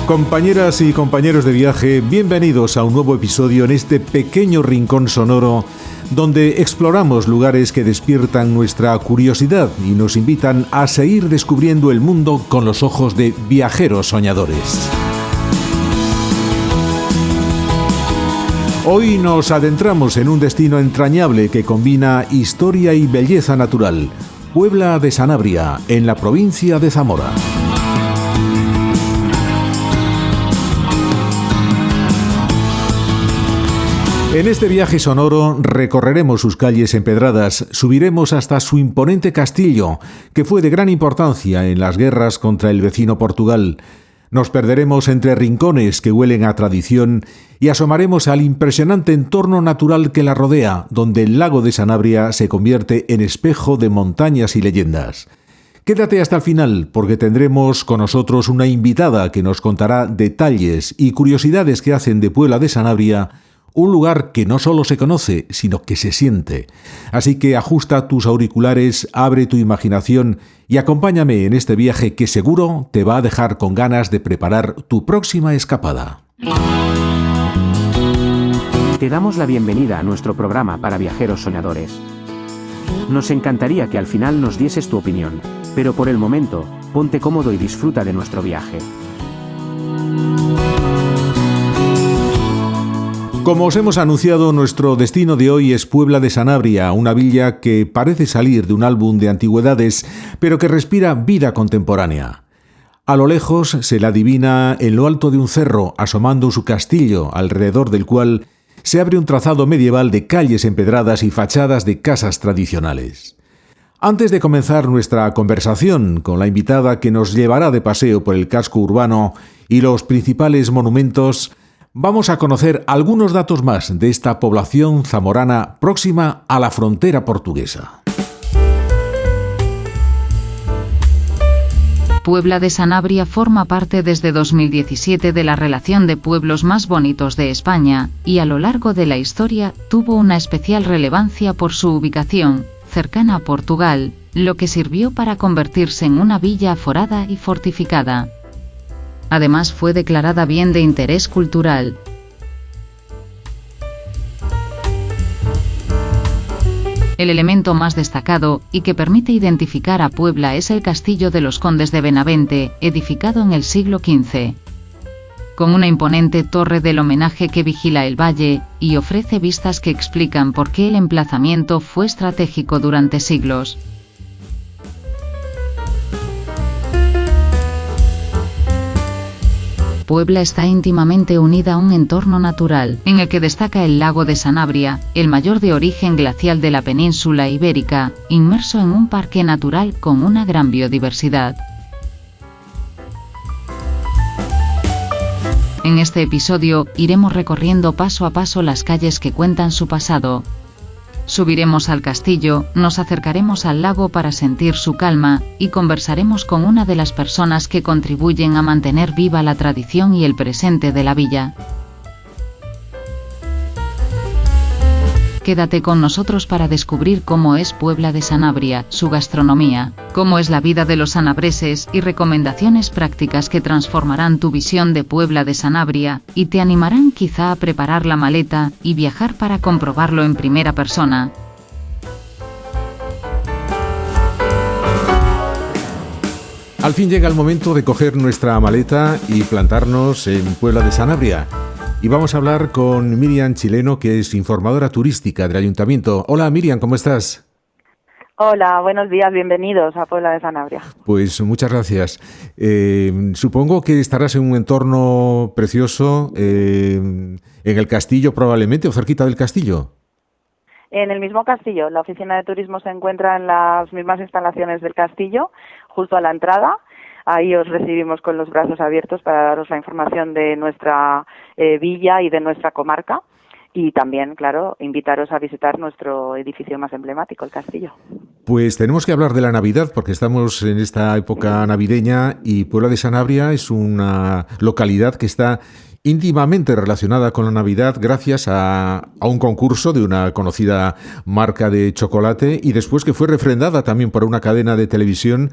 Compañeras y compañeros de viaje, bienvenidos a un nuevo episodio en este pequeño rincón sonoro donde exploramos lugares que despiertan nuestra curiosidad y nos invitan a seguir descubriendo el mundo con los ojos de viajeros soñadores. Hoy nos adentramos en un destino entrañable que combina historia y belleza natural, Puebla de Sanabria, en la provincia de Zamora. En este viaje sonoro recorreremos sus calles empedradas, subiremos hasta su imponente castillo, que fue de gran importancia en las guerras contra el vecino Portugal. Nos perderemos entre rincones que huelen a tradición y asomaremos al impresionante entorno natural que la rodea, donde el lago de Sanabria se convierte en espejo de montañas y leyendas. Quédate hasta el final, porque tendremos con nosotros una invitada que nos contará detalles y curiosidades que hacen de Puebla de Sanabria un lugar que no solo se conoce, sino que se siente. Así que ajusta tus auriculares, abre tu imaginación y acompáñame en este viaje que seguro te va a dejar con ganas de preparar tu próxima escapada. Te damos la bienvenida a nuestro programa para viajeros soñadores. Nos encantaría que al final nos dieses tu opinión, pero por el momento, ponte cómodo y disfruta de nuestro viaje. Como os hemos anunciado, nuestro destino de hoy es Puebla de Sanabria, una villa que parece salir de un álbum de antigüedades, pero que respira vida contemporánea. A lo lejos se la adivina en lo alto de un cerro, asomando su castillo, alrededor del cual se abre un trazado medieval de calles empedradas y fachadas de casas tradicionales. Antes de comenzar nuestra conversación con la invitada que nos llevará de paseo por el casco urbano y los principales monumentos, vamos a conocer algunos datos más de esta población zamorana próxima a la frontera portuguesa. Puebla de Sanabria forma parte desde 2017 de la relación de pueblos más bonitos de España, y a lo largo de la historia tuvo una especial relevancia por su ubicación, cercana a Portugal, lo que sirvió para convertirse en una villa aforada y fortificada. Además fue declarada bien de interés cultural. El elemento más destacado, y que permite identificar a Puebla, es el Castillo de los Condes de Benavente, edificado en el siglo XV. Con una imponente torre del homenaje que vigila el valle, y ofrece vistas que explican por qué el emplazamiento fue estratégico durante siglos. Puebla está íntimamente unida a un entorno natural, en el que destaca el lago de Sanabria, el mayor de origen glacial de la península ibérica, inmerso en un parque natural con una gran biodiversidad. En este episodio, iremos recorriendo paso a paso las calles que cuentan su pasado. Subiremos al castillo, nos acercaremos al lago para sentir su calma, y conversaremos con una de las personas que contribuyen a mantener viva la tradición y el presente de la villa. Quédate con nosotros para descubrir cómo es Puebla de Sanabria, su gastronomía, cómo es la vida de los sanabreses y recomendaciones prácticas que transformarán tu visión de Puebla de Sanabria y te animarán quizá a preparar la maleta y viajar para comprobarlo en primera persona. Al fin llega el momento de coger nuestra maleta y plantarnos en Puebla de Sanabria. Y vamos a hablar con Miriam Chileno, que es informadora turística del Ayuntamiento. Hola Miriam, ¿cómo estás? Hola, buenos días, bienvenidos a Puebla de Sanabria. Pues muchas gracias. Supongo que estarás en un entorno precioso, en el castillo probablemente, o cerquita del castillo. En el mismo castillo, la oficina de turismo se encuentra en las mismas instalaciones del castillo, justo a la entrada. Ahí os recibimos con los brazos abiertos para daros la información de nuestra villa y de nuestra comarca. Y también, claro, invitaros a visitar nuestro edificio más emblemático, el castillo. Pues tenemos que hablar de la Navidad, porque estamos en esta época navideña y Puebla de Sanabria es una localidad que está íntimamente relacionada con la Navidad gracias a un concurso de una conocida marca de chocolate y después que fue refrendada también por una cadena de televisión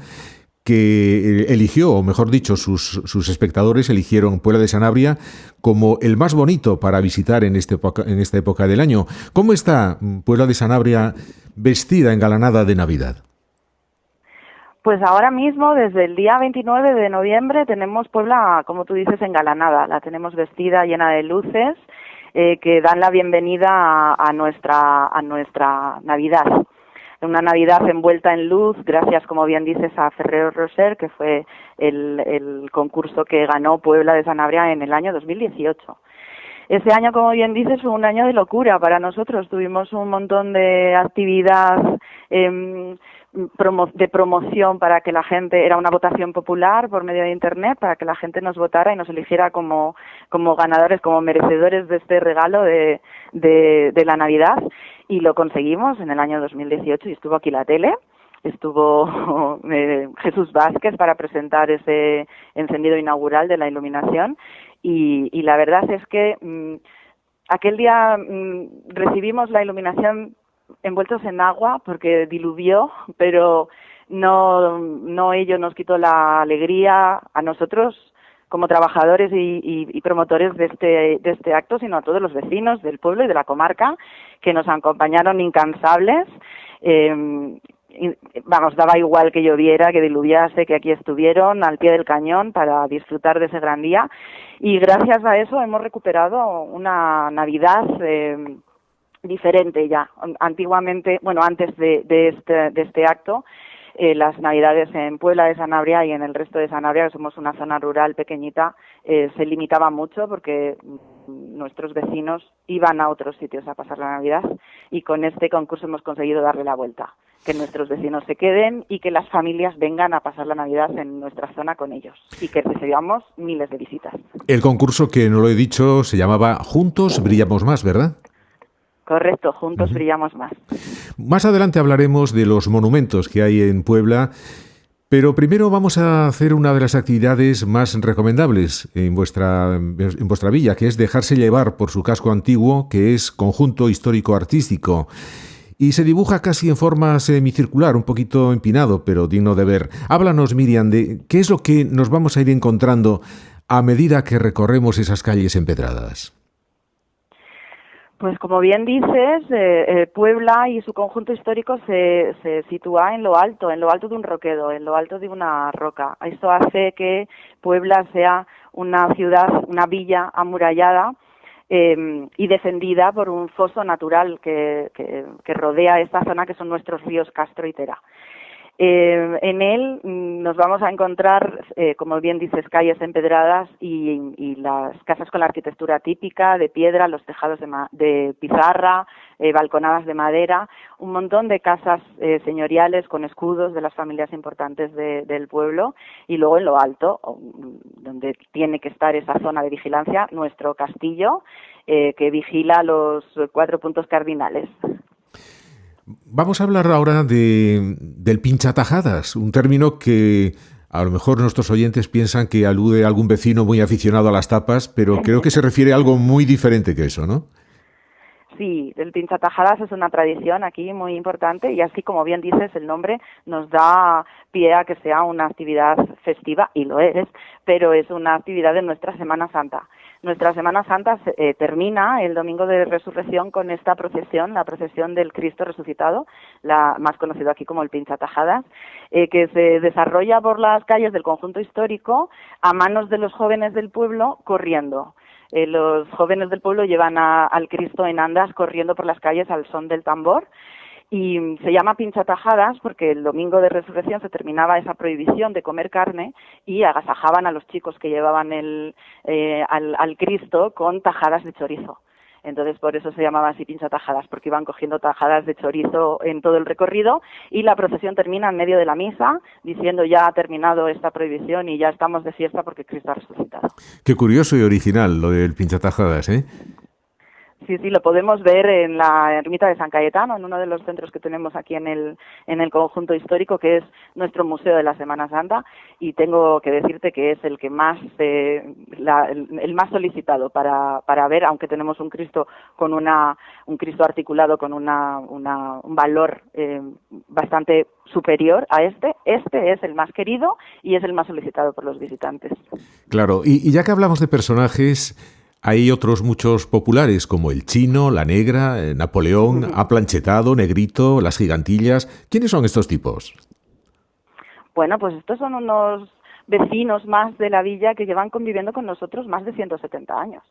que eligió, o mejor dicho, sus espectadores eligieron Puebla de Sanabria como el más bonito para visitar en esta época del año. ¿Cómo está Puebla de Sanabria vestida, engalanada de Navidad? Pues ahora mismo, desde el día 29 de noviembre, tenemos Puebla, como tú dices, engalanada. La tenemos vestida, llena de luces, que dan la bienvenida a nuestra Navidad. Una Navidad envuelta en luz, gracias, como bien dices, a Ferrero Rocher, que fue el concurso que ganó Puebla de Sanabria en el año 2018. Ese año, como bien dices, fue un año de locura para nosotros. Tuvimos un montón de actividad de promoción para que la gente, era una votación popular por medio de Internet, para que la gente nos votara y nos eligiera como ganadores, como merecedores de este regalo de la Navidad, y lo conseguimos en el año 2018 y estuvo aquí la tele. Estuvo Jesús Vázquez para presentar ese encendido inaugural de la iluminación y la verdad es que aquel día recibimos la iluminación envueltos en agua porque diluvió, pero no ello nos quitó la alegría a nosotros como trabajadores y promotores de este acto, sino a todos los vecinos del pueblo y de la comarca que nos acompañaron incansables. Daba igual que lloviera, que diluviase, que aquí estuvieron al pie del cañón para disfrutar de ese gran día, y gracias a eso hemos recuperado una Navidad diferente ya. Antiguamente, antes de este acto, las Navidades en Puebla de Sanabria y en el resto de Sanabria, que somos una zona rural pequeñita, se limitaba mucho porque nuestros vecinos iban a otros sitios a pasar la Navidad, y con este concurso hemos conseguido darle la vuelta, que nuestros vecinos se queden y que las familias vengan a pasar la Navidad en nuestra zona con ellos y que recibamos miles de visitas. El concurso, que no lo he dicho, se llamaba Juntos Brillamos Más, ¿verdad? Correcto, Juntos Brillamos Más. Más adelante hablaremos de los monumentos que hay en Puebla, pero primero vamos a hacer una de las actividades más recomendables en vuestra villa, que es dejarse llevar por su casco antiguo, que es conjunto histórico-artístico. Y se dibuja casi en forma semicircular, un poquito empinado, pero digno de ver. Háblanos, Miriam, de qué es lo que nos vamos a ir encontrando a medida que recorremos esas calles empedradas. Pues como bien dices, Puebla y su conjunto histórico se sitúa en lo alto de un roquedo, en lo alto de una roca. Esto hace que Puebla sea una ciudad, una villa amurallada y defendida por un foso natural que rodea esta zona, que son nuestros ríos Castro y Tera. En él nos vamos a encontrar, como bien dices, calles empedradas y las casas con la arquitectura típica de piedra, los tejados de pizarra, balconadas de madera, un montón de casas señoriales con escudos de las familias importantes del pueblo, y luego en lo alto, donde tiene que estar esa zona de vigilancia, nuestro castillo, que vigila los 4 puntos cardinales. Vamos a hablar ahora del pinchatajadas, un término que a lo mejor nuestros oyentes piensan que alude a algún vecino muy aficionado a las tapas, pero creo que se refiere a algo muy diferente que eso, ¿no? Sí, el pinchatajadas es una tradición aquí muy importante, y así como bien dices, el nombre nos da pie a que sea una actividad festiva, y lo es, pero es una actividad de nuestra Semana Santa. Nuestra Semana Santa termina el domingo de Resurrección con esta procesión, la procesión del Cristo resucitado, la más conocida aquí como el pinchatajadas, que se desarrolla por las calles del conjunto histórico a manos de los jóvenes del pueblo corriendo. Los jóvenes del pueblo llevan al Cristo en andas corriendo por las calles al son del tambor, y se llama pinchatajadas porque el domingo de Resurrección se terminaba esa prohibición de comer carne y agasajaban a los chicos que llevaban al Cristo con tajadas de chorizo. Entonces por eso se llamaba así pinchatajadas, porque iban cogiendo tajadas de chorizo en todo el recorrido, y la procesión termina en medio de la misa diciendo: ya ha terminado esta prohibición y ya estamos de fiesta porque Cristo ha resucitado. Qué curioso y original lo del pinchatajadas, ¿eh? Sí, lo podemos ver en la ermita de San Cayetano, en uno de los centros que tenemos aquí en el conjunto histórico, que es nuestro museo de la Semana Santa, y tengo que decirte que es el que más, el más solicitado para ver, aunque tenemos un Cristo con un Cristo articulado con un valor bastante superior a este es el más querido y es el más solicitado por los visitantes. Claro, y ya que hablamos de personajes, hay otros muchos populares como el Chino, la Negra, Napoleón, Aplanchetado, Negrito, las Gigantillas. ¿Quiénes son estos tipos? Bueno, pues estos son unos vecinos más de la villa que llevan conviviendo con nosotros más de 170 años.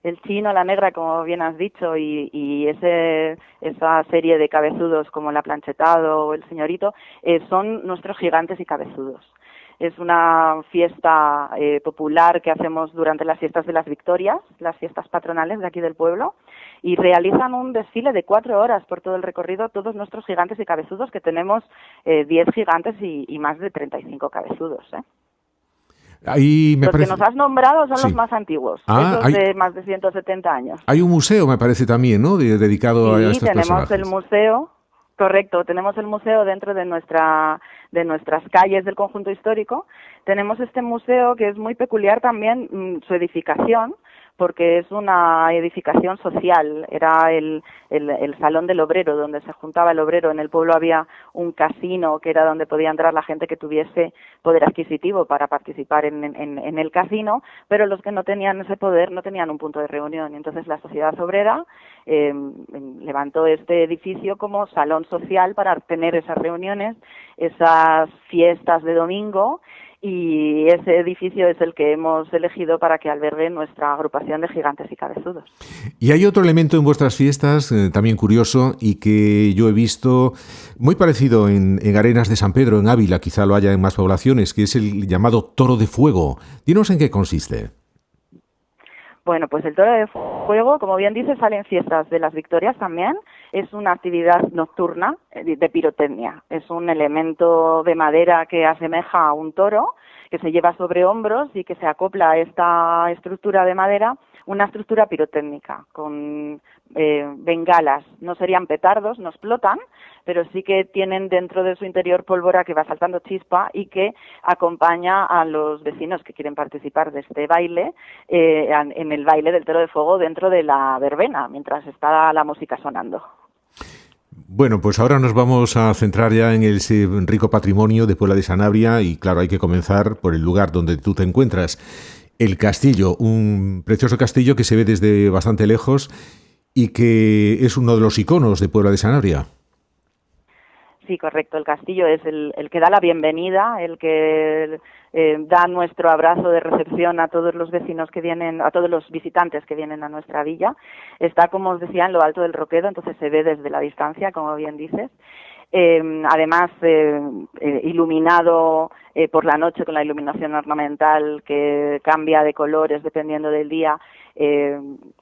El Chino, la Negra, como bien has dicho, y esa serie de cabezudos como el Aplanchetado o el Señorito, son nuestros gigantes y cabezudos. Es una fiesta popular que hacemos durante las fiestas de las Victorias, las fiestas patronales de aquí del pueblo, y realizan un desfile de 4 horas por todo el recorrido, todos nuestros gigantes y cabezudos, que tenemos 10 gigantes y más de 35 cabezudos. Ahí me los parece... que nos has nombrado son sí. los más antiguos, esos de más de 170 años. Hay un museo, me parece también, ¿no?, dedicado a estos personajes. Sí, tenemos el museo. Correcto, tenemos el museo dentro de nuestras calles del conjunto histórico. Tenemos este museo que es muy peculiar también, su edificación, porque es una edificación social. Era el salón del obrero, donde se juntaba el obrero. En el pueblo había un casino, que era donde podía entrar la gente que tuviese poder adquisitivo para participar en el casino, pero los que no tenían ese poder no tenían un punto de reunión. Y entonces la sociedad obrera levantó este edificio como salón social para tener esas reuniones, esas fiestas de domingo, y ese edificio es el que hemos elegido para que albergue nuestra agrupación de gigantes y cabezudos. Y hay otro elemento en vuestras fiestas, también curioso, y que yo he visto muy parecido en Arenas de San Pedro, en Ávila, quizá lo haya en más poblaciones, que es el llamado Toro de Fuego. Dinos en qué consiste. Bueno, pues el Toro de Fuego, como bien dice, sale en fiestas de las Victorias también. Es una actividad nocturna de pirotecnia. Es un elemento de madera que asemeja a un toro, que se lleva sobre hombros y que se acopla a esta estructura de madera, una estructura pirotécnica con bengalas. No serían petardos, no explotan, pero sí que tienen dentro de su interior pólvora que va saltando chispa y que acompaña a los vecinos que quieren participar de este baile, en el baile del Toro de Fuego dentro de la verbena, mientras está la música sonando. Bueno, pues ahora nos vamos a centrar ya en el rico patrimonio de Puebla de Sanabria y claro, hay que comenzar por el lugar donde tú te encuentras. El castillo, un precioso castillo que se ve desde bastante lejos y que es uno de los iconos de Puebla de Sanabria. Sí, correcto. El castillo es el que da la bienvenida, el que da nuestro abrazo de recepción a todos los vecinos que vienen, a todos los visitantes que vienen a nuestra villa. Está, como os decía, en lo alto del Roquedo, entonces se ve desde la distancia, como bien dices. Además, iluminado por la noche con la iluminación ornamental que cambia de colores dependiendo del día,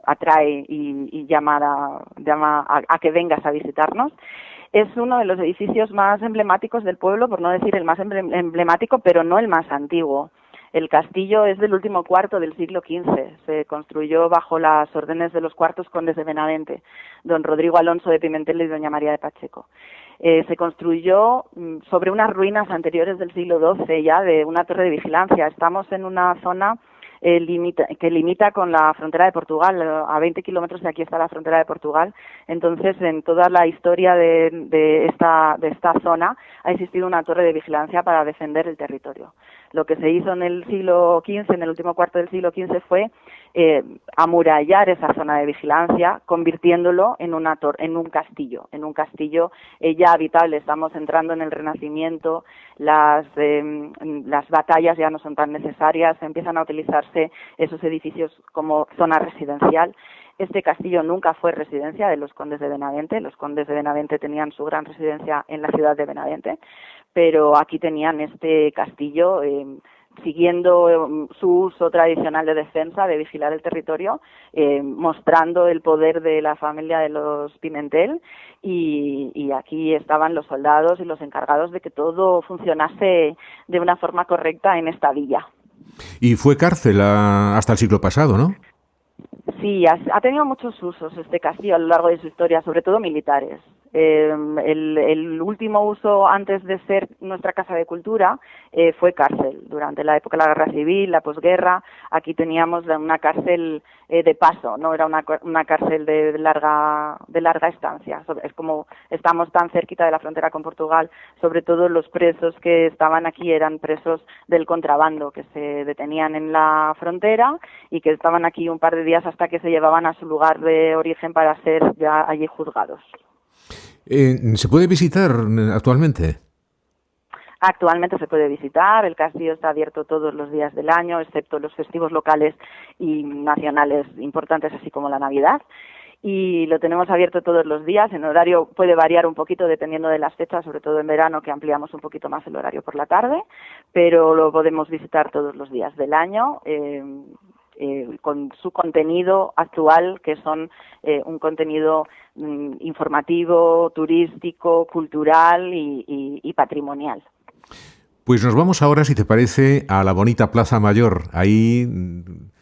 atrae y llama a que vengas a visitarnos. Es uno de los edificios más emblemáticos del pueblo, por no decir el más emblemático, pero no el más antiguo. El castillo es del último cuarto del siglo XV. Se construyó bajo las órdenes de los cuartos condes de Benavente, don Rodrigo Alonso de Pimentel y doña María de Pacheco. Se construyó sobre unas ruinas anteriores del siglo XII ya, de una torre de vigilancia. Estamos en una zona que limita con la frontera de Portugal. A 20 kilómetros de aquí está la frontera de Portugal. Entonces, en toda la historia de esta zona ha existido una torre de vigilancia para defender el territorio. Lo que se hizo en el siglo XV, en el último cuarto del siglo XV, fue amurallar esa zona de vigilancia, convirtiéndolo en un castillo ya habitable. Estamos entrando en el Renacimiento, las batallas ya no son tan necesarias, empiezan a utilizarse esos edificios como zona residencial. Este castillo nunca fue residencia de los condes de Benavente. Los condes de Benavente tenían su gran residencia en la ciudad de Benavente, pero aquí tenían este castillo siguiendo su uso tradicional de defensa, de vigilar el territorio, mostrando el poder de la familia de los Pimentel, y aquí estaban los soldados y los encargados de que todo funcionase de una forma correcta en esta villa. Y fue cárcel hasta el siglo pasado, ¿no? Sí, ha tenido muchos usos este castillo a lo largo de su historia, sobre todo militares. El último uso antes de ser nuestra casa de cultura fue cárcel. Durante la época de la guerra civil, la posguerra, aquí teníamos una cárcel de paso, no era una cárcel de larga estancia. Es como estamos tan cerquita de la frontera con Portugal, sobre todo los presos que estaban aquí eran presos del contrabando, que se detenían en la frontera y que estaban aquí un par de días hasta que se llevaban a su lugar de origen para ser ya allí juzgados. ¿Se puede visitar actualmente? Actualmente se puede visitar, el castillo está abierto todos los días del año, excepto los festivos locales y nacionales importantes, así como la Navidad, y lo tenemos abierto todos los días. En horario puede variar un poquito dependiendo de las fechas, sobre todo en verano, que ampliamos un poquito más el horario por la tarde, pero lo podemos visitar todos los días del año, con su contenido actual, que son un contenido informativo, turístico, cultural y patrimonial. Pues nos vamos ahora, si te parece, a la bonita Plaza Mayor. Ahí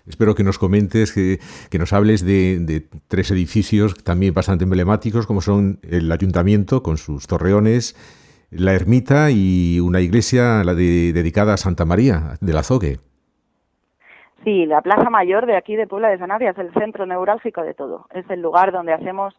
espero que nos comentes, que nos hables de 3 edificios también bastante emblemáticos, como son el Ayuntamiento con sus torreones, la ermita y una iglesia dedicada a Santa María del Azogue. Sí, la Plaza Mayor de aquí de Puebla de Sanabria es el centro neurálgico de todo. Es el lugar donde hacemos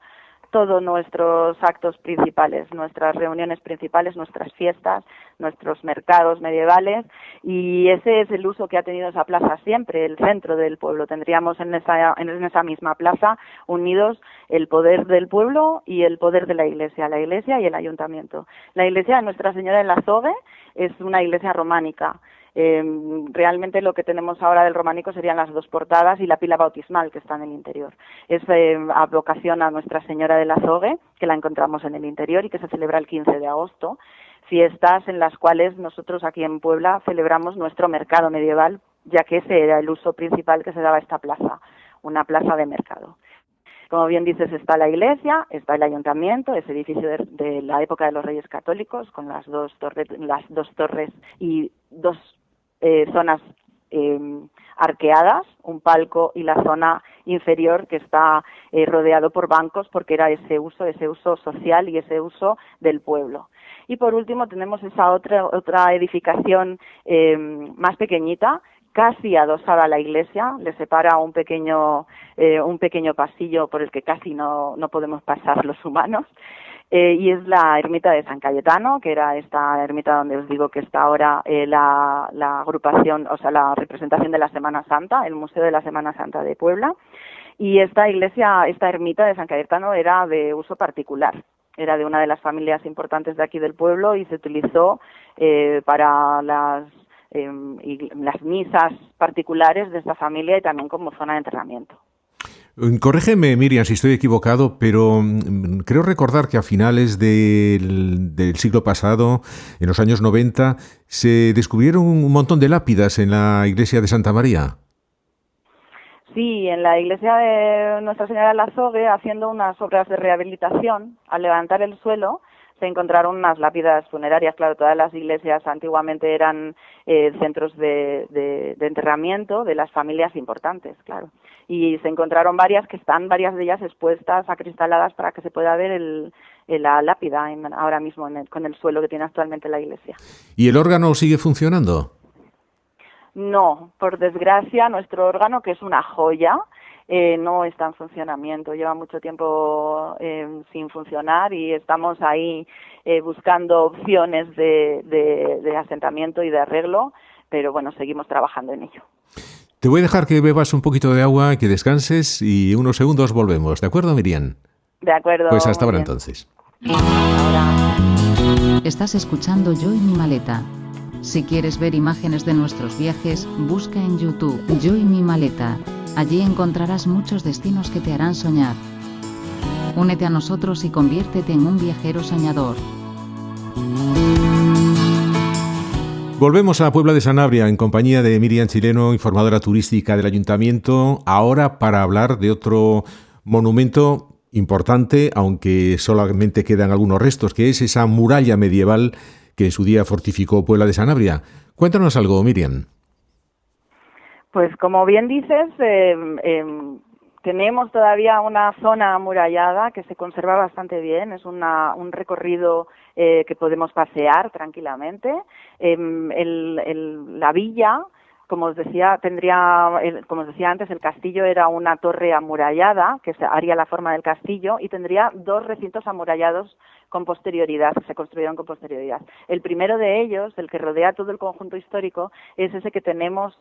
todos nuestros actos principales, nuestras reuniones principales, nuestras fiestas, nuestros mercados medievales, y ese es el uso que ha tenido esa plaza siempre, el centro del pueblo. Tendríamos en esa misma plaza unidos el poder del pueblo y el poder de la iglesia y el ayuntamiento. La iglesia de Nuestra Señora del Azogue es una iglesia románica. Realmente lo que tenemos ahora del románico serían las 2 portadas y la pila bautismal que está en el interior. Es advocación a Nuestra Señora del Azogue, que la encontramos en el interior y que se celebra el 15 de agosto, fiestas en las cuales nosotros aquí en Puebla celebramos nuestro mercado medieval, ya que ese era el uso principal que se daba a esta plaza, una plaza de mercado. Como bien dices, está la iglesia, está el ayuntamiento, ese edificio de la época de los Reyes Católicos, con las dos torres y 2 zonas arqueadas, un palco y la zona inferior que está rodeado por bancos, porque era ese uso social y ese uso del pueblo. Y por último tenemos esa otra edificación más pequeñita, casi adosada a la iglesia, le separa un pequeño pasillo por el que casi no podemos pasar los humanos, y es la ermita de San Cayetano, que era esta ermita donde os digo que está ahora la agrupación, o sea, la representación de la Semana Santa, el Museo de la Semana Santa de Puebla. Y esta ermita de San Cayetano era de uso particular, era de una de las familias importantes de aquí del pueblo y se utilizó para las misas particulares de esta familia y también como zona de enterramiento. Corrégeme, Miriam, si estoy equivocado, pero creo recordar que a finales del siglo pasado, en los años 90, se descubrieron un montón de lápidas en la iglesia de Santa María. Sí, en la iglesia de Nuestra Señora del Azogue, haciendo unas obras de rehabilitación, al levantar el suelo, se encontraron unas lápidas funerarias. Claro, todas las iglesias antiguamente eran centros de enterramiento de las familias importantes, claro. Y se encontraron varias de ellas expuestas, acristaladas, para que se pueda ver la lápida ahora mismo con el suelo que tiene actualmente la iglesia. ¿Y el órgano sigue funcionando? No, por desgracia, nuestro órgano, que es una joya, no está en funcionamiento, lleva mucho tiempo sin funcionar y estamos ahí buscando opciones de asentamiento y de arreglo, pero bueno, seguimos trabajando en ello. Te voy a dejar que bebas un poquito de agua, que descanses y unos segundos volvemos, ¿de acuerdo, Miriam? De acuerdo. Pues hasta ahora entonces. Estás escuchando Yo y mi maleta. Si quieres ver imágenes de nuestros viajes, busca en YouTube Yo y mi maleta. Allí encontrarás muchos destinos que te harán soñar. Únete a nosotros y conviértete en un viajero soñador. Volvemos a Puebla de Sanabria en compañía de Miriam Chileno, informadora turística del Ayuntamiento, ahora para hablar de otro monumento importante, aunque solamente quedan algunos restos, que es esa muralla medieval que en su día fortificó Puebla de Sanabria. Cuéntanos algo, Miriam. Pues como bien dices, Tenemos todavía una zona amurallada que se conserva bastante bien, es un recorrido que podemos pasear tranquilamente. La villa, como os decía, como os decía antes, el castillo era una torre amurallada que haría la forma del castillo y tendría 2 recintos amurallados con posterioridad, que se construyeron con posterioridad. El primero de ellos, el que rodea todo el conjunto histórico, es ese que tenemos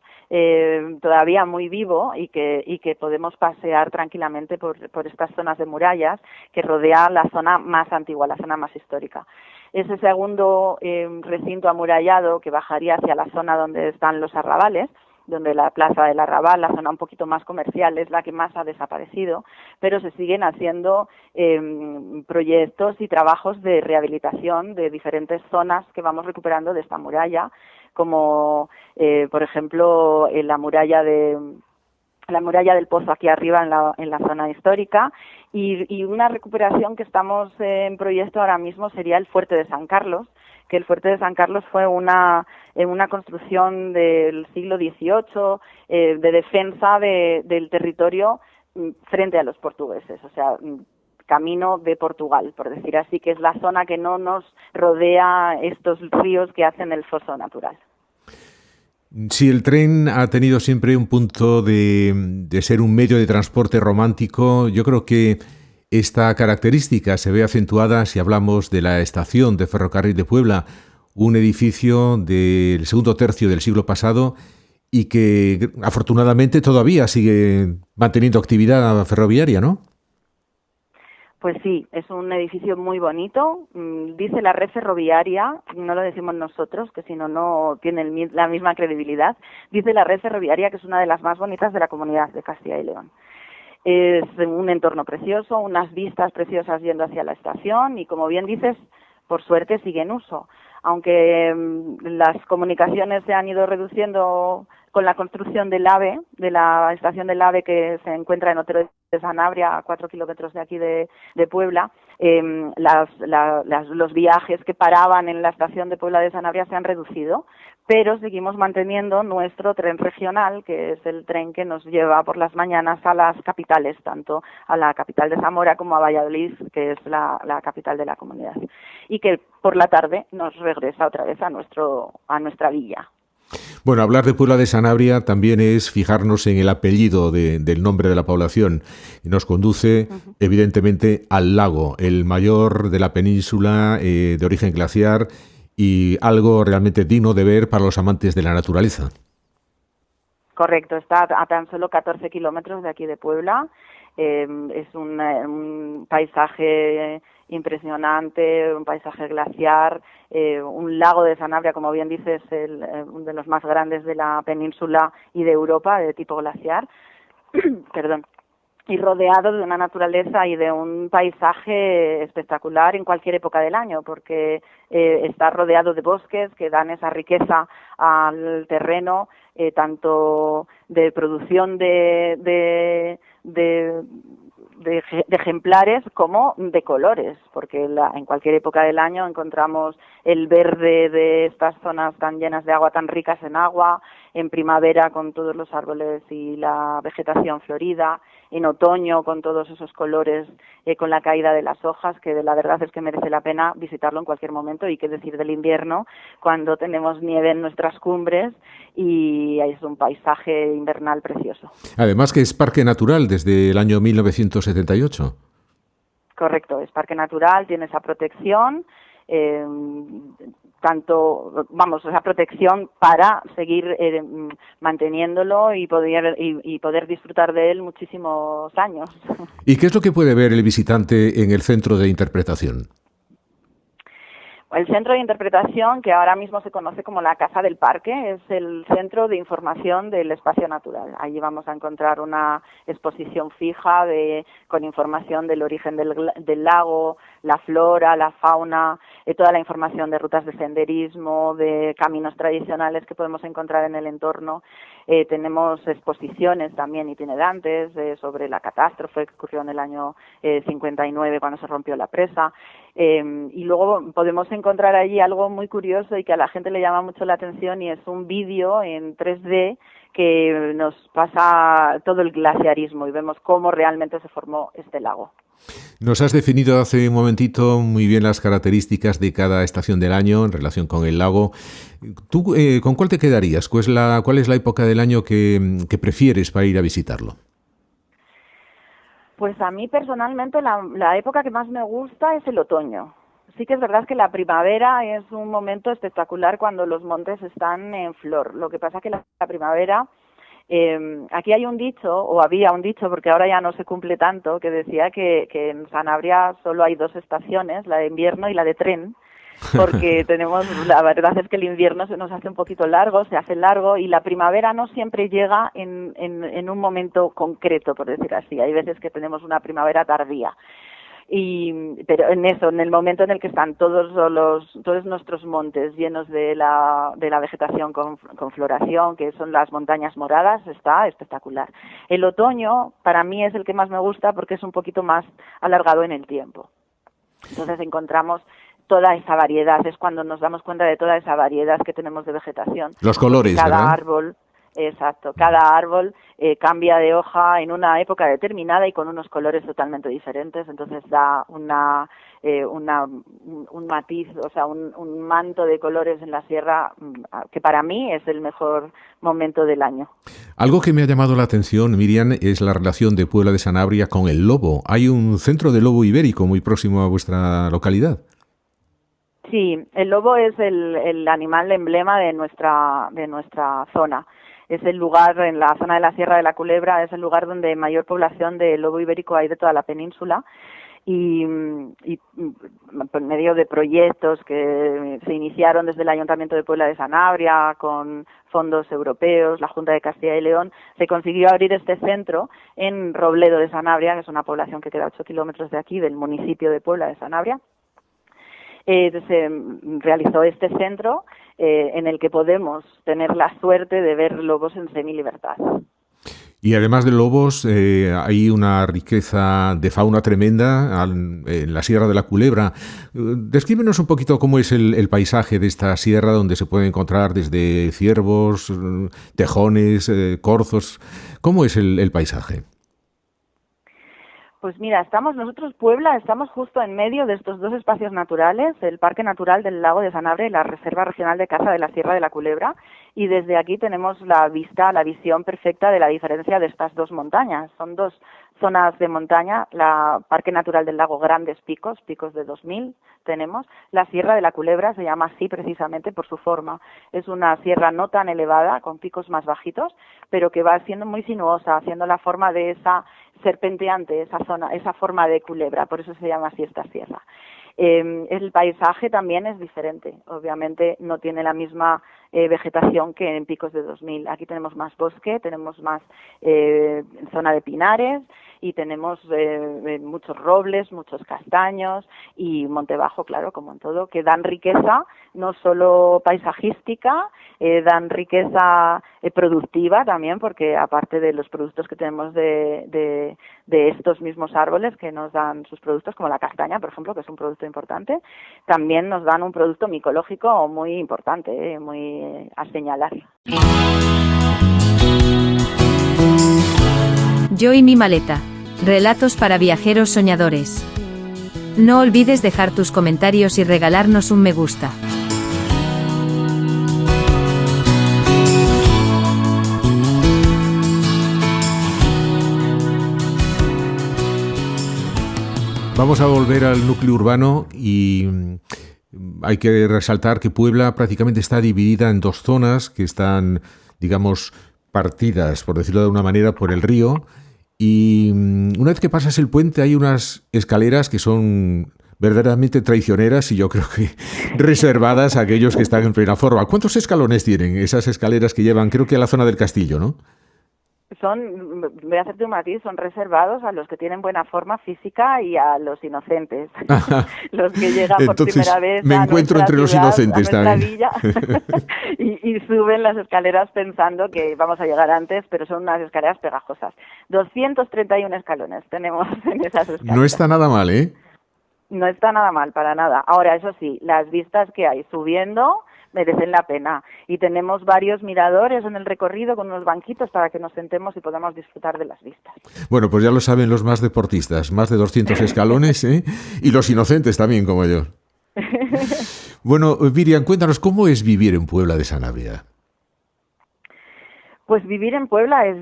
todavía muy vivo y que podemos pasear tranquilamente por estas zonas de murallas que rodea la zona más antigua, la zona más histórica. Ese segundo recinto amurallado que bajaría hacia la zona donde están los arrabales, donde la plaza del Arrabal, la zona un poquito más comercial, es la que más ha desaparecido, pero se siguen haciendo proyectos y trabajos de rehabilitación de diferentes zonas que vamos recuperando de esta muralla, como por ejemplo la muralla del Pozo aquí arriba en la zona histórica, y una recuperación que estamos en proyecto ahora mismo sería el Fuerte de San Carlos, que el Fuerte de San Carlos fue una construcción del siglo XVIII de defensa del territorio frente a los portugueses, o sea, camino de Portugal, por decir así, que es la zona que no nos rodea estos ríos que hacen el foso natural. Si el tren ha tenido siempre un punto de ser un medio de transporte romántico, yo creo que esta característica se ve acentuada si hablamos de la estación de ferrocarril de Puebla, un edificio del segundo tercio del siglo pasado y que afortunadamente todavía sigue manteniendo actividad ferroviaria, ¿no? Pues sí, es un edificio muy bonito. Dice la red ferroviaria, no lo decimos nosotros, que si no, no tiene la misma credibilidad. Dice la red ferroviaria que es una de las más bonitas de la comunidad de Castilla y León. Es un entorno precioso, unas vistas preciosas yendo hacia la estación y, como bien dices, por suerte sigue en uso. Aunque las comunicaciones se han ido reduciendo con la construcción del AVE, de la estación del AVE que se encuentra en Otero de Sanabria, a 4 kilómetros de aquí de Puebla, los viajes que paraban en la estación de Puebla de Sanabria se han reducido, pero seguimos manteniendo nuestro tren regional, que es el tren que nos lleva por las mañanas a las capitales, tanto a la capital de Zamora como a Valladolid, que es la capital de la comunidad, y que por la tarde nos regresa otra vez a nuestra villa. Bueno, hablar de Puebla de Sanabria también es fijarnos en el apellido del nombre de la población y nos conduce, evidentemente, al lago, el mayor de la península, de origen glaciar y algo realmente digno de ver para los amantes de la naturaleza. Correcto, está a tan solo 14 kilómetros de aquí de Puebla. Es un paisaje impresionante, un paisaje glaciar, un lago de Sanabria, como bien dices, uno de los más grandes de la península y de Europa, de tipo glaciar, perdón, y rodeado de una naturaleza y de un paisaje espectacular en cualquier época del año, porque está rodeado de bosques que dan esa riqueza al terreno, tanto de producción de ejemplares como de colores, porque en cualquier época del año encontramos el verde de estas zonas tan llenas de agua, tan ricas en agua, en primavera con todos los árboles y la vegetación florida, en otoño con todos esos colores, con la caída de las hojas, que la verdad es que merece la pena visitarlo en cualquier momento, y qué decir del invierno, cuando tenemos nieve en nuestras cumbres y es un paisaje invernal precioso. Además que es parque natural desde el año 1978. Correcto, es parque natural, tiene esa protección, esa protección para seguir manteniéndolo y poder disfrutar de él muchísimos años. ¿Y qué es lo que puede ver el visitante en el centro de interpretación? El centro de interpretación, que ahora mismo se conoce como la Casa del Parque, es el centro de información del espacio natural. Allí vamos a encontrar una exposición fija con información del origen del lago, la flora, la fauna, toda la información de rutas de senderismo, de caminos tradicionales que podemos encontrar en el entorno. Tenemos exposiciones también itinerantes sobre la catástrofe que ocurrió en el año 59 cuando se rompió la presa. Y luego podemos encontrar encontrar allí algo muy curioso y que a la gente le llama mucho la atención, y es un vídeo en 3D que nos pasa todo el glaciarismo y vemos cómo realmente se formó este lago. Nos has definido hace un momentito muy bien las características de cada estación del año en relación con el lago. ¿Tú con cuál te quedarías? ¿Cuál es la época del año que prefieres para ir a visitarlo? Pues a mí personalmente la época que más me gusta es el otoño. Sí que es verdad que la primavera es un momento espectacular cuando los montes están en flor. Lo que pasa que la primavera, aquí hay un dicho, o había un dicho, porque ahora ya no se cumple tanto, que decía que en Sanabria solo hay 2 estaciones, la de invierno y la de tren, porque la verdad es que el invierno se nos hace un poquito largo, se hace largo, y la primavera no siempre llega en un momento concreto, por decir así. Hay veces que tenemos una primavera tardía. Pero en el momento en el que están todos nuestros montes llenos de la vegetación con floración, que son las montañas moradas, está espectacular. El otoño para mí es el que más me gusta porque es un poquito más alargado en el tiempo. Entonces encontramos toda esa variedad, es cuando nos damos cuenta de toda esa variedad que tenemos de vegetación. Los colores, cada ¿verdad? árbol. Exacto, cada árbol cambia de hoja en una época determinada y con unos colores totalmente diferentes, entonces da un matiz, o sea, un manto de colores en la sierra que para mí es el mejor momento del año. Algo que me ha llamado la atención, Miriam, es la relación de Puebla de Sanabria con el lobo. Hay un centro de lobo ibérico muy próximo a vuestra localidad. Sí, el lobo es el animal emblema de nuestra zona. Es el lugar, en la zona de la Sierra de la Culebra, es el lugar donde mayor población de lobo ibérico hay de toda la península, y por medio de proyectos que se iniciaron desde el Ayuntamiento de Puebla de Sanabria, con fondos europeos, la Junta de Castilla y León, se consiguió abrir este centro en Robledo de Sanabria, que es una población que queda a 8 kilómetros de aquí, del municipio de Puebla de Sanabria. Se realizó este centro en el que podemos tener la suerte de ver lobos en semilibertad. Y además de lobos, hay una riqueza de fauna tremenda en la Sierra de la Culebra. Descríbenos un poquito cómo es el paisaje de esta sierra, donde se puede encontrar desde ciervos, tejones, corzos. ¿Cómo es el paisaje? Pues mira, nosotros, Puebla, estamos justo en medio de estos 2 espacios naturales, el Parque Natural del Lago de Sanabria y la Reserva Regional de Caza de la Sierra de la Culebra, y desde aquí tenemos la visión perfecta de la diferencia de estas 2 montañas. Son 2 zonas de montaña, la Parque Natural del Lago, grandes picos de 2000 tenemos. La Sierra de la Culebra se llama así precisamente por su forma. Es una sierra no tan elevada, con picos más bajitos, pero que va siendo muy sinuosa, haciendo la forma de esa serpenteante, esa forma de culebra, por eso se llama así esta sierra. El paisaje también es diferente, obviamente no tiene la misma vegetación que en picos de 2000. Aquí tenemos más bosque, tenemos más zona de pinares y tenemos muchos robles, muchos castaños y monte bajo, claro, como en todo, que dan riqueza no solo paisajística, dan riqueza productiva también, porque aparte de los productos que tenemos de estos mismos árboles que nos dan sus productos, como la castaña, por ejemplo, que es un producto importante, también nos dan un producto micológico muy importante, muy a señalar. Yo y mi maleta. Relatos para viajeros soñadores. No olvides dejar tus comentarios y regalarnos un me gusta. Vamos a volver al núcleo urbano y hay que resaltar que Puebla prácticamente está dividida en 2 zonas que están, digamos, partidas, por decirlo de una manera, por el río. Y una vez que pasas el puente hay unas escaleras que son verdaderamente traicioneras y yo creo que reservadas a aquellos que están en plena forma. ¿Cuántos escalones tienen esas escaleras que llevan, creo que a la zona del castillo, ¿no? Voy a hacerte un matiz, son reservados a los que tienen buena forma física y a los inocentes. Los que llegan por primera vez me encuentro entre los inocentes a nuestra también. villa y suben las escaleras pensando que vamos a llegar antes, pero son unas escaleras pegajosas. 231 escalones tenemos en esas escaleras. No está nada mal, ¿eh? No está nada mal, para nada. Ahora, eso sí, las vistas que hay subiendo merecen la pena. Y tenemos varios miradores en el recorrido con unos banquitos para que nos sentemos y podamos disfrutar de las vistas. Bueno, pues ya lo saben los más deportistas, más de 200 escalones, ¿eh? Y los inocentes también, como yo. Bueno, Miriam, cuéntanos, ¿cómo es vivir en Puebla de Sanabria? Pues vivir en Puebla es...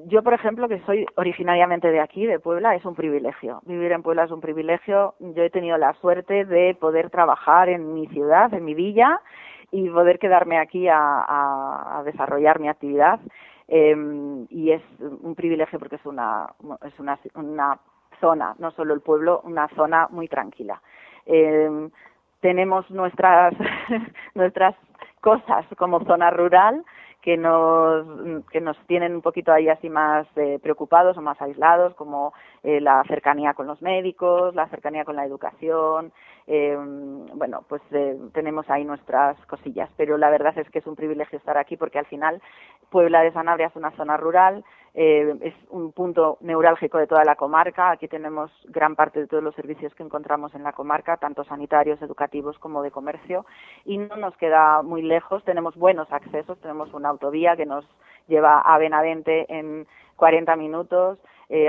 Yo, por ejemplo, que soy originariamente de aquí, de Puebla, es un privilegio. Vivir en Puebla es un privilegio. Yo he tenido la suerte de poder trabajar en mi ciudad, en mi villa, y poder quedarme aquí a desarrollar mi actividad. Y es un privilegio porque es una zona, no solo el pueblo, una zona muy tranquila. Tenemos nuestras cosas como zona rural, que nos tienen un poquito ahí así más preocupados o más aislados, como la cercanía con los médicos, la cercanía con la educación. Tenemos ahí nuestras cosillas, pero la verdad es que es un privilegio estar aquí porque al final Puebla de Sanabria es una zona rural, es un punto neurálgico de toda la comarca. Aquí tenemos gran parte de todos los servicios que encontramos en la comarca, tanto sanitarios, educativos como de comercio, y no nos queda muy lejos. Tenemos buenos accesos, tenemos una autovía que nos lleva a Benavente en 40 minutos,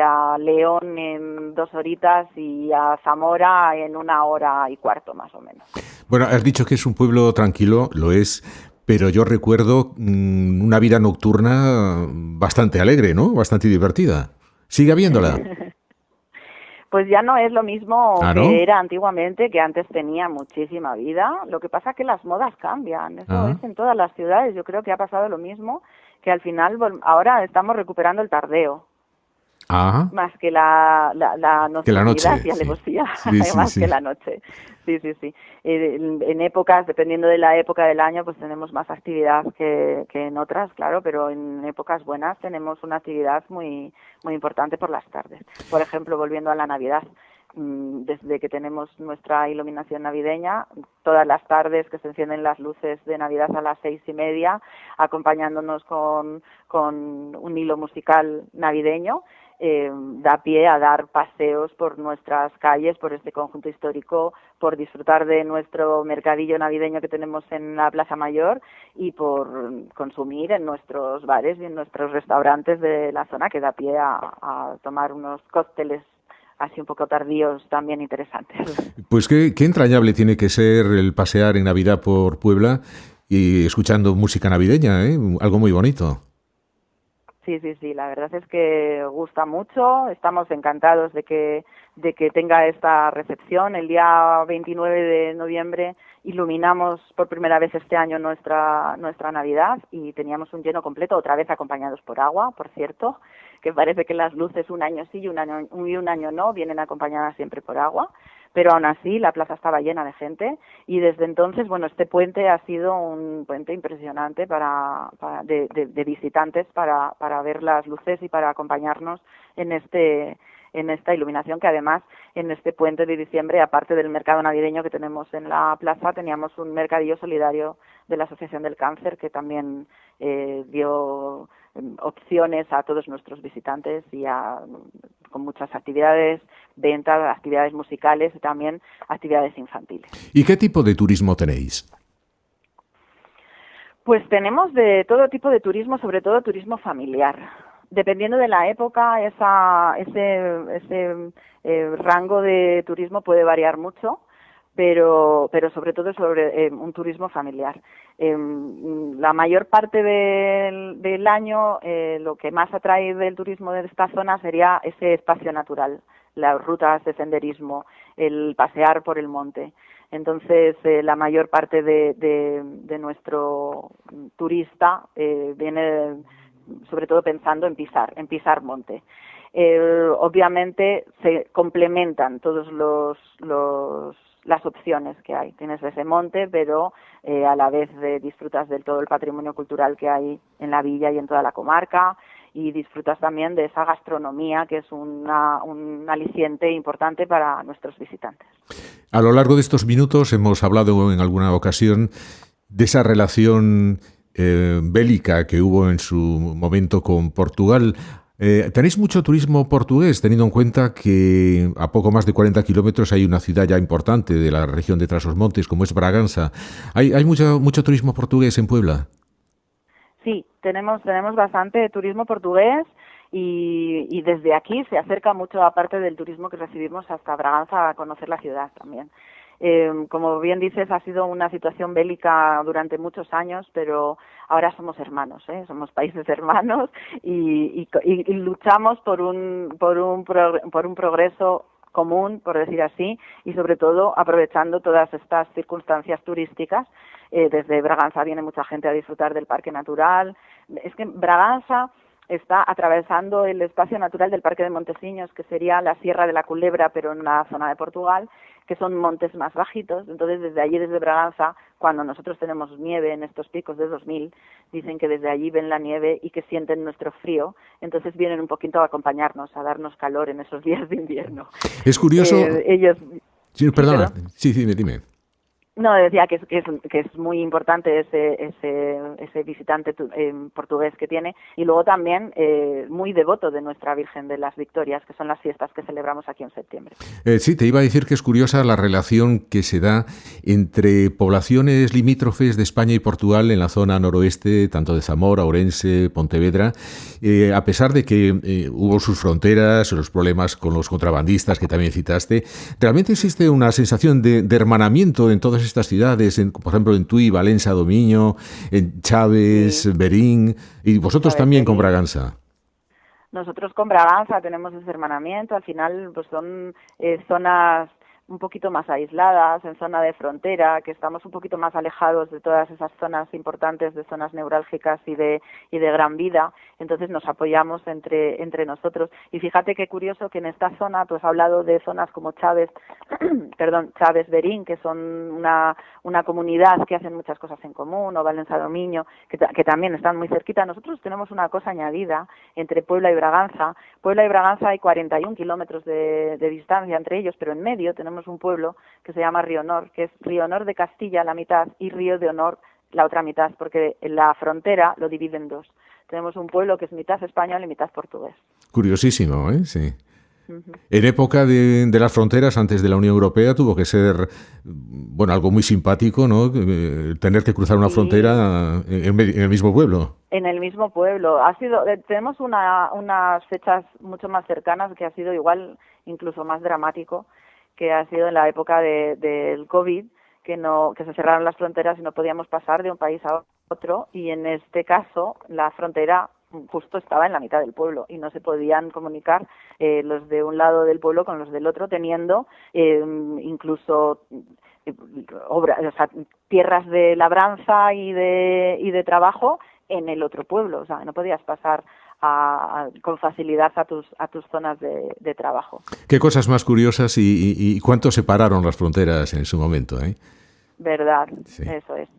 a León en 2 horitas y a Zamora en 1 hora y cuarto más o menos. Bueno, has dicho que es un pueblo tranquilo, lo es, pero yo recuerdo una vida nocturna bastante alegre, ¿no? Bastante divertida. ¿Sigue habiéndola? Pues ya no es lo mismo ¿Ah, no? que era antiguamente, que antes tenía muchísima vida. Lo que pasa es que las modas cambian. Eso es en todas las ciudades. Yo creo que ha pasado lo mismo, que al final ahora estamos recuperando el tardeo. Más que la nocturnidad y alevosía, que la noche. Sí. En épocas, dependiendo de la época del año, pues tenemos más actividad que en otras, claro, pero en épocas buenas tenemos una actividad muy, muy importante por las tardes. Por ejemplo, volviendo a la Navidad, desde que tenemos nuestra iluminación navideña, todas las tardes que se encienden las luces de Navidad a las 6:30, acompañándonos con un hilo musical navideño, da pie a dar paseos por nuestras calles, por este conjunto histórico, por disfrutar de nuestro mercadillo navideño que tenemos en la Plaza Mayor y por consumir en nuestros bares y en nuestros restaurantes de la zona, que da pie a tomar unos cócteles así un poco tardíos también interesantes. Pues qué entrañable tiene que ser el pasear en Navidad por Puebla y escuchando música navideña, ¿eh? Algo muy bonito. Sí, la verdad es que gusta mucho. Estamos encantados de que tenga esta recepción. El día 29 de noviembre iluminamos por primera vez este año nuestra Navidad y teníamos un lleno completo, otra vez acompañados por agua, por cierto, que parece que las luces un año sí y un año no, vienen acompañadas siempre por agua. Pero aún así la plaza estaba llena de gente y desde entonces, este puente ha sido un puente impresionante de visitantes para ver las luces y para acompañarnos en esta iluminación, que además en este puente de diciembre, aparte del mercado navideño que tenemos en la plaza, teníamos un mercadillo solidario de la Asociación del Cáncer que también dio opciones a todos nuestros visitantes y con muchas actividades, ventas, actividades musicales y también actividades infantiles. ¿Y qué tipo de turismo tenéis? Pues tenemos de todo tipo de turismo, sobre todo turismo familiar. Dependiendo de la época, ese rango de turismo puede variar mucho, pero sobre todo sobre un turismo familiar. La mayor parte del año, lo que más atrae del turismo de esta zona sería ese espacio natural, las rutas de senderismo, el pasear por el monte. Entonces, la mayor parte de nuestro turista viene sobre todo pensando en pisar monte. Obviamente se complementan todos las opciones que hay. Tienes ese monte, pero a la vez disfrutas de todo el patrimonio cultural que hay en la villa y en toda la comarca, y disfrutas también de esa gastronomía que es un aliciente importante para nuestros visitantes. A lo largo de estos minutos hemos hablado en alguna ocasión de esa relación bélica que hubo en su momento con Portugal. ¿Tenéis mucho turismo portugués, teniendo en cuenta que a poco más de 40 kilómetros hay una ciudad ya importante de la región de Trás-os-Montes, como es Braganza? ¿Hay mucho turismo portugués en Puebla? Sí, tenemos bastante turismo portugués y desde aquí se acerca mucho, aparte del turismo que recibimos, hasta Braganza a conocer la ciudad también. Como bien dices, ha sido una situación bélica durante muchos años, pero ahora somos hermanos, somos países hermanos y luchamos por un progreso común, por decir así, y sobre todo aprovechando todas estas circunstancias turísticas. Desde Braganza viene mucha gente a disfrutar del parque natural. Es que Braganza está atravesando el espacio natural del Parque de Montesinos, que sería la Sierra de la Culebra, pero en la zona de Portugal, que son montes más bajitos. Entonces, desde allí, desde Braganza, cuando nosotros tenemos nieve en estos picos de 2000, dicen que desde allí ven la nieve y que sienten nuestro frío. Entonces vienen un poquito a acompañarnos, a darnos calor en esos días de invierno. Es curioso... Ellos... Sí, perdona. ¿Perdón? Sí, dime. No, decía que es muy importante ese visitante portugués que tiene, y luego también muy devoto de nuestra Virgen de las Victorias, que son las fiestas que celebramos aquí en septiembre. Sí, te iba a decir que es curiosa la relación que se da entre poblaciones limítrofes de España y Portugal en la zona noroeste, tanto de Zamora, Ourense, Pontevedra, a pesar de que hubo sus fronteras, los problemas con los contrabandistas que también citaste. Realmente existe una sensación de hermanamiento en todas estas ciudades, por ejemplo en Tui, Valencia, Domiño, en Chaves, sí. Berín, y vosotros Chaves, también Berín. Con Braganza. Nosotros con Braganza tenemos ese hermanamiento. Al final pues son zonas un poquito más aisladas, en zona de frontera, que estamos un poquito más alejados de todas esas zonas importantes, de zonas neurálgicas y de gran vida. Entonces nos apoyamos entre nosotros. Y fíjate qué curioso que en esta zona, tú has hablado de zonas como Chaves, Chaves Berín, que son una comunidad que hacen muchas cosas en común, o Valencia Domiño, que también están muy cerquita. Nosotros tenemos una cosa añadida entre Puebla y Braganza. Puebla y Braganza hay 41 kilómetros de distancia entre ellos, pero en medio tenemos un pueblo que se llama Río Honor, que es Río Honor de Castilla la mitad y Río de Honor la otra mitad, porque la frontera lo divide en dos. Tenemos un pueblo que es mitad español y mitad portugués. Curiosísimo, ¿eh? Sí. En época de las fronteras, antes de la Unión Europea, tuvo que ser, bueno, algo muy simpático, ¿no? Tener que cruzar una frontera en el mismo pueblo. En el mismo pueblo. Tenemos unas fechas mucho más cercanas que ha sido igual, incluso más dramático, que ha sido en la época del COVID, que se cerraron las fronteras y no podíamos pasar de un país a otro, y en este caso la frontera justo estaba en la mitad del pueblo y no se podían comunicar los de un lado del pueblo con los del otro, teniendo incluso tierras de labranza y de trabajo en el otro pueblo. O sea, no podías pasar con facilidad a tus zonas de trabajo. Qué cosas más curiosas y cuánto separaron las fronteras en su momento, ¿eh? Verdad, sí. Eso es.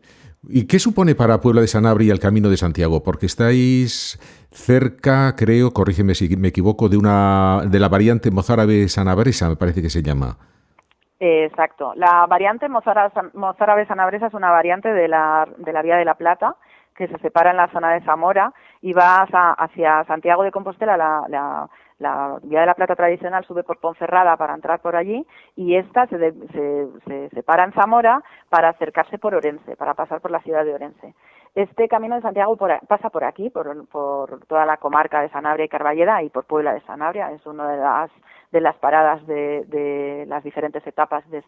¿Y qué supone para Puebla de Sanabria el Camino de Santiago? Porque estáis cerca, creo, corrígeme si me equivoco, de la variante mozárabe-sanabresa, me parece que se llama. Exacto. La variante mozárabe-sanabresa es una variante de la Vía de la Plata, que se separa en la zona de Zamora y va hacia Santiago de Compostela. La Vía de la Plata tradicional sube por Ponferrada para entrar por allí, y esta se separa en Zamora para acercarse por Ourense, para pasar por la ciudad de Ourense. Este Camino de Santiago pasa por aquí, por toda la comarca de Sanabria y Carballeda, y por Puebla de Sanabria. Es una de las paradas de las diferentes etapas de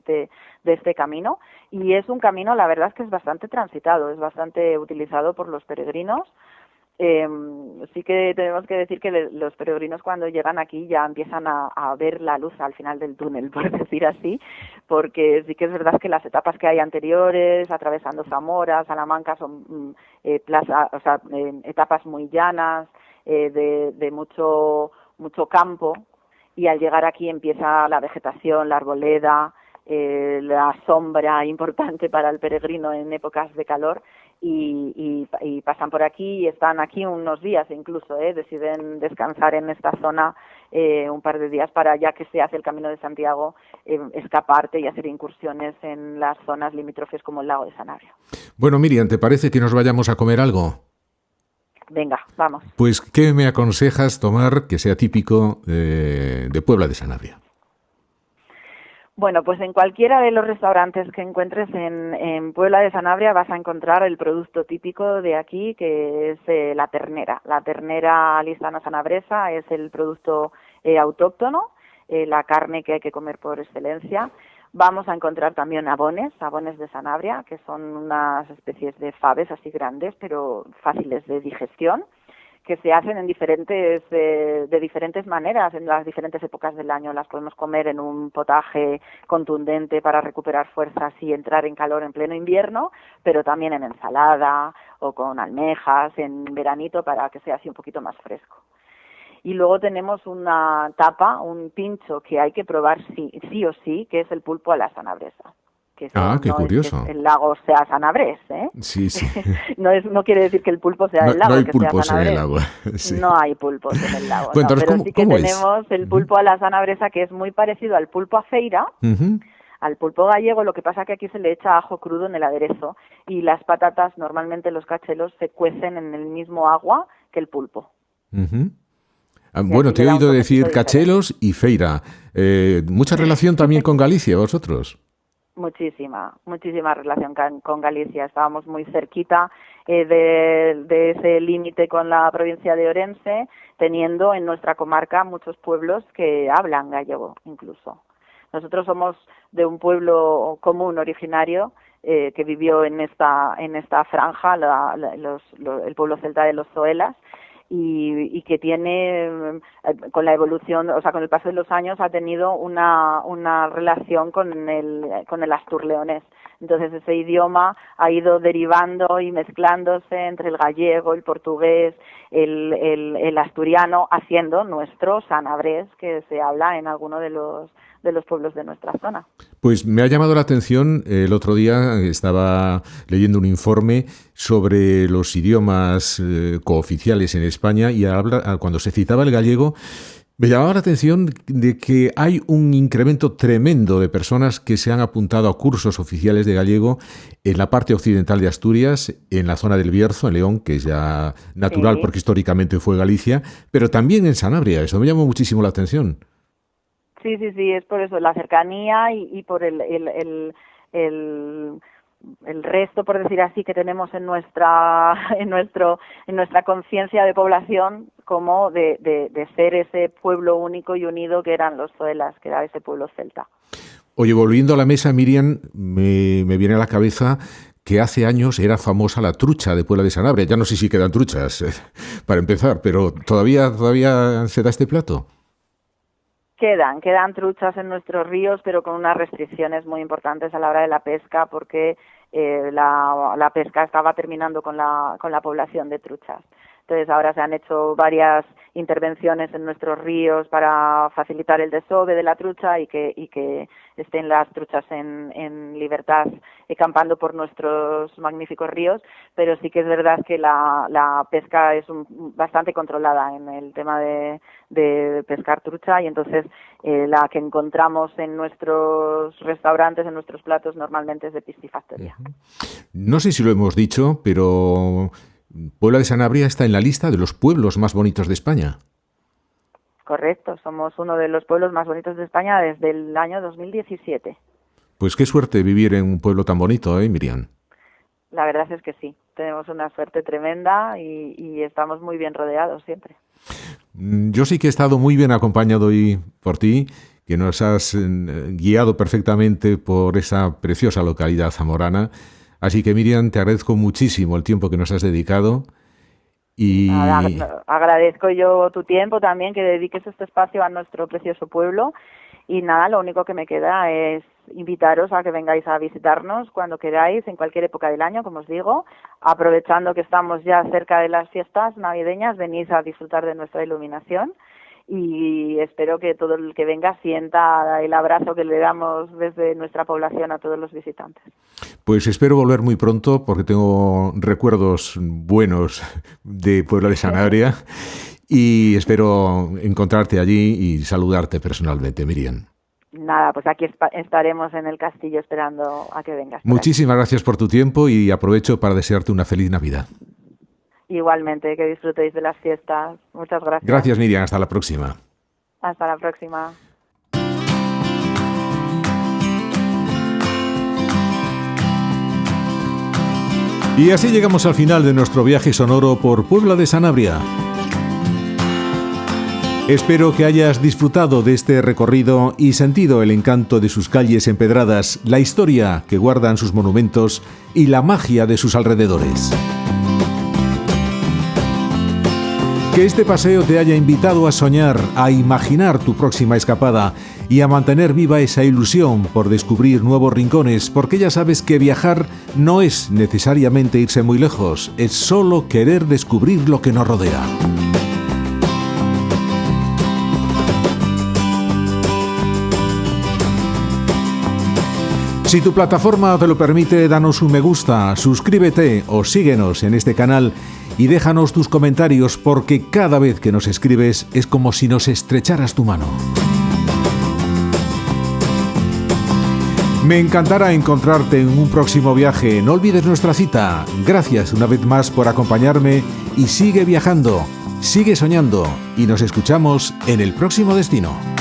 este camino, y es un camino, la verdad es que es bastante transitado, es bastante utilizado por los peregrinos. Sí que tenemos que decir que los peregrinos cuando llegan aquí ya empiezan a ver la luz al final del túnel, por decir así, porque sí que es verdad que las etapas que hay anteriores, atravesando Zamora, Salamanca, son etapas muy llanas, de mucho campo, y al llegar aquí empieza la vegetación, la arboleda, la sombra importante para el peregrino en épocas de calor, y pasan por aquí y están aquí unos días incluso, deciden descansar en esta zona un par de días para, ya que se hace el Camino de Santiago, escaparte y hacer incursiones en las zonas limítrofes como el lago de Sanabria. Bueno, Miriam, ¿te parece que nos vayamos a comer algo? Venga, vamos. Pues, ¿qué me aconsejas tomar que sea típico de Puebla de Sanabria? Bueno, pues en cualquiera de los restaurantes que encuentres en Puebla de Sanabria vas a encontrar el producto típico de aquí, que es la ternera. La ternera listana sanabresa es el producto autóctono, la carne que hay que comer por excelencia. Vamos a encontrar también abones de Sanabria, que son unas especies de faves así grandes, pero fáciles de digestión, que se hacen en de diferentes maneras, en las diferentes épocas del año. Las podemos comer en un potaje contundente para recuperar fuerzas y entrar en calor en pleno invierno, pero también en ensalada o con almejas en veranito para que sea así un poquito más fresco. Y luego tenemos una tapa, un pincho que hay que probar sí o sí, que es el pulpo a la sanabresa. Que Qué curioso. Es que el lago sea sanabrés, ¿eh? Sí. no quiere decir que el pulpo sea del lago, no hay que pulpos sea en el sanabrés. agua. Sí. No hay pulpos en el lago. Bueno, entonces, pero sí que ¿cómo tenemos es? el pulpo a la sanabresa, que es muy parecido al pulpo a feira, al pulpo gallego. Lo que pasa que aquí se le echa ajo crudo en el aderezo y las patatas, normalmente los cachelos, se cuecen en el mismo agua que el pulpo. Bueno, te he oído decir cachelos y feira. ¿Mucha relación también con Galicia, vosotros? Muchísima relación con Galicia. Estábamos muy cerquita de ese límite con la provincia de Orense, teniendo en nuestra comarca muchos pueblos que hablan gallego incluso. Nosotros somos de un pueblo común originario que vivió en esta franja, el pueblo celta de los Zoelas, y que tiene, con la evolución, o sea, con el paso de los años, ha tenido una relación con el asturleonés. Entonces ese idioma ha ido derivando y mezclándose entre el gallego, el portugués, el asturiano, haciendo nuestro sanabrés, que se habla en alguno de los pueblos de nuestra zona. Pues me ha llamado la atención, el otro día estaba leyendo un informe sobre los idiomas cooficiales en España y cuando se citaba el gallego, me llamaba la atención de que hay un incremento tremendo de personas que se han apuntado a cursos oficiales de gallego en la parte occidental de Asturias, en la zona del Bierzo, en León, que es ya natural porque históricamente fue Galicia, pero también en Sanabria. Eso me llamó muchísimo la atención. Sí, es por eso, la cercanía y por el resto, por decir así, que tenemos en nuestra conciencia de población, como de ser ese pueblo único y unido que eran los Zoelas, que era ese pueblo celta. Oye, volviendo a la mesa, Miriam, me viene a la cabeza que hace años era famosa la trucha de Puebla de Sanabria. Ya no sé si quedan truchas, para empezar, pero ¿todavía se da este plato? Quedan truchas en nuestros ríos, pero con unas restricciones muy importantes a la hora de la pesca, porque la pesca estaba terminando con la población de truchas. Entonces ahora se han hecho varias intervenciones en nuestros ríos para facilitar el desove de la trucha y que estén las truchas en libertad campando por nuestros magníficos ríos, pero sí que es verdad que la pesca es bastante controlada en el tema de pescar trucha, y entonces la que encontramos en nuestros restaurantes, en nuestros platos, normalmente es de piscifactoría. No sé si lo hemos dicho, pero Puebla de Sanabria está en la lista de los pueblos más bonitos de España. Correcto, somos uno de los pueblos más bonitos de España desde el año 2017. Pues qué suerte vivir en un pueblo tan bonito, Miriam? La verdad es que sí, tenemos una suerte tremenda y estamos muy bien rodeados siempre. Yo sí que he estado muy bien acompañado hoy por ti, que nos has guiado perfectamente por esa preciosa localidad zamorana. Así que, Miriam, te agradezco muchísimo el tiempo que nos has dedicado. Y agradezco yo tu tiempo también, que dediques este espacio a nuestro precioso pueblo. Y nada, lo único que me queda es invitaros a que vengáis a visitarnos cuando queráis, en cualquier época del año, como os digo. Aprovechando que estamos ya cerca de las fiestas navideñas, venís a disfrutar de nuestra iluminación. Y espero que todo el que venga sienta el abrazo que le damos desde nuestra población a todos los visitantes. Pues espero volver muy pronto, porque tengo recuerdos buenos de Puebla de Sanabria y espero encontrarte allí y saludarte personalmente, Miriam. Nada, pues aquí estaremos en el castillo esperando a que vengas. Muchísimas gracias por tu tiempo y aprovecho para desearte una feliz Navidad. Igualmente, que disfrutéis de las fiestas. Muchas gracias. Gracias, Miriam. Hasta la próxima. Hasta la próxima. Y así llegamos al final de nuestro viaje sonoro por Puebla de Sanabria. Espero que hayas disfrutado de este recorrido y sentido el encanto de sus calles empedradas, la historia que guardan sus monumentos y la magia de sus alrededores. Que este paseo te haya invitado a soñar, a imaginar tu próxima escapada y a mantener viva esa ilusión por descubrir nuevos rincones, porque ya sabes que viajar no es necesariamente irse muy lejos, es solo querer descubrir lo que nos rodea. Si tu plataforma te lo permite, danos un me gusta, suscríbete o síguenos en este canal y déjanos tus comentarios, porque cada vez que nos escribes es como si nos estrecharas tu mano. Me encantará encontrarte en un próximo viaje. No olvides nuestra cita. Gracias una vez más por acompañarme y sigue viajando, sigue soñando y nos escuchamos en el próximo destino.